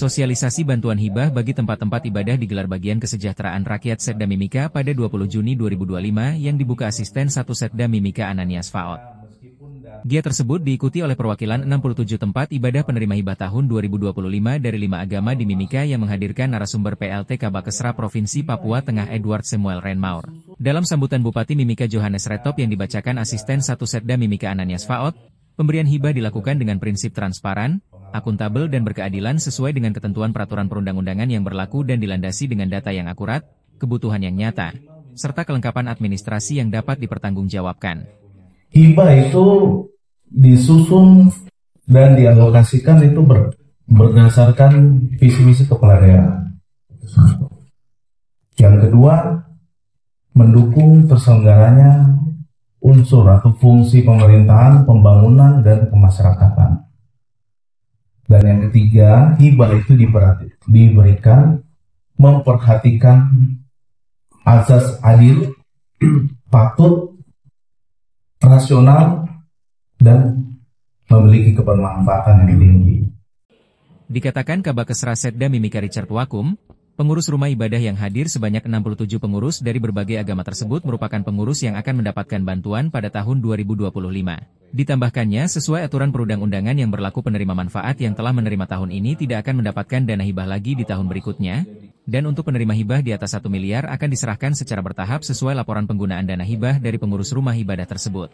Sosialisasi bantuan hibah bagi tempat-tempat ibadah digelar bagian kesejahteraan rakyat Setda Mimika pada 20 Juni 2025 yang dibuka asisten 1 Setda Mimika Ananias Faot. Giat tersebut diikuti oleh perwakilan 67 tempat ibadah penerima hibah tahun 2025 dari 5 agama di Mimika yang menghadirkan narasumber PLT Kabakesra Provinsi Papua Tengah Edward Samuel Renmaur. Dalam sambutan Bupati Mimika Johannes Retop yang dibacakan asisten 1 Setda Mimika Ananias Faot, pemberian hibah dilakukan dengan prinsip transparan, akuntabel dan berkeadilan sesuai dengan ketentuan peraturan perundang-undangan yang berlaku dan dilandasi dengan data yang akurat, kebutuhan yang nyata, serta kelengkapan administrasi yang dapat dipertanggungjawabkan. Hibah itu disusun dan dialokasikan itu berdasarkan visi misi kepala daerah. Yang kedua, mendukung terselenggaranya unsur atau fungsi pemerintahan, pembangunan, dan kemasyarakatan. Dan yang ketiga, hibah itu diberikan memperhatikan azas adil, patut, rasional, dan memiliki kebermanfaatan yang tinggi. Dikatakan Kabakesra Setda Mimika Richard Wakum, pengurus rumah ibadah yang hadir sebanyak 67 pengurus dari berbagai agama tersebut merupakan pengurus yang akan mendapatkan bantuan pada tahun 2025. Ditambahkannya, sesuai aturan perundang-undangan yang berlaku, penerima manfaat yang telah menerima tahun ini tidak akan mendapatkan dana hibah lagi di tahun berikutnya, dan untuk penerima hibah di atas 1 miliar akan diserahkan secara bertahap sesuai laporan penggunaan dana hibah dari pengurus rumah ibadah tersebut.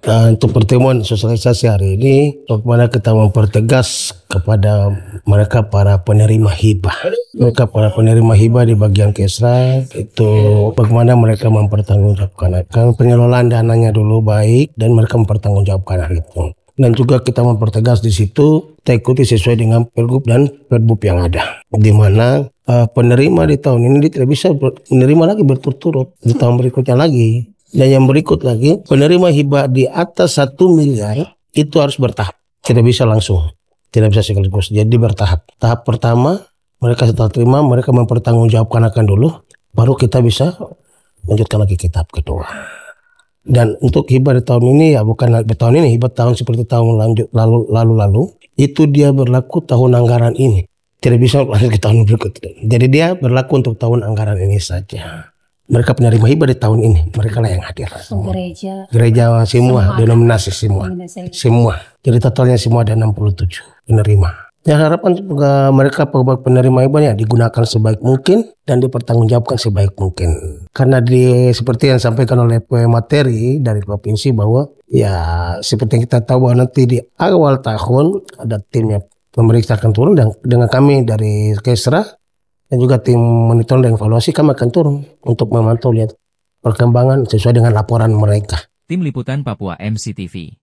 Untuk pertemuan sosialisasi hari ini, bagaimana kita mempertegas kepada mereka para penerima hibah. Mereka para penerima hibah di bagian Kesra, itu bagaimana mereka mempertanggungjawabkan. Kan pengelolaan dananya dulu baik, dan mereka mempertanggungjawabkan hal itu. Dan juga kita mempertegas di situ, kita ikuti sesuai dengan Pergub dan Perbub yang ada. Di mana penerima di tahun ini tidak bisa menerima lagi berturut-turut di tahun berikutnya lagi. Dan yang berikut lagi, penerima hibah di atas 1 miliar itu harus bertahap. Tidak bisa langsung, tidak bisa sekaligus. Jadi bertahap. Tahap pertama, mereka setelah terima, mereka mempertanggungjawabkan akan dulu, baru kita bisa lanjutkan lagi ke tahap kedua. Dan untuk hibah di tahun ini, ya bukan tahun ini, hibah tahun seperti tahun lalu, itu dia berlaku tahun anggaran ini. Tidak bisa lanjut ke tahun berikutnya. Jadi dia berlaku untuk tahun anggaran ini saja. Mereka penerima hibah di tahun ini, mereka lah yang hadir. Gereja semua, denominasi semua. Jadi totalnya semua ada 67 penerima. Ya, harapan mereka penerima hibahnya digunakan sebaik mungkin dan dipertanggungjawabkan sebaik mungkin. Karena seperti yang disampaikan oleh pemateri dari provinsi bahwa ya seperti yang kita tahu bahwa nanti di awal tahun ada timnya pemeriksa akan turun, dan dengan kami dari Kesra dan juga tim monitor dan evaluasi kami akan turun untuk memantau lihat perkembangan sesuai dengan laporan mereka. Tim Liputan Papua MCTV.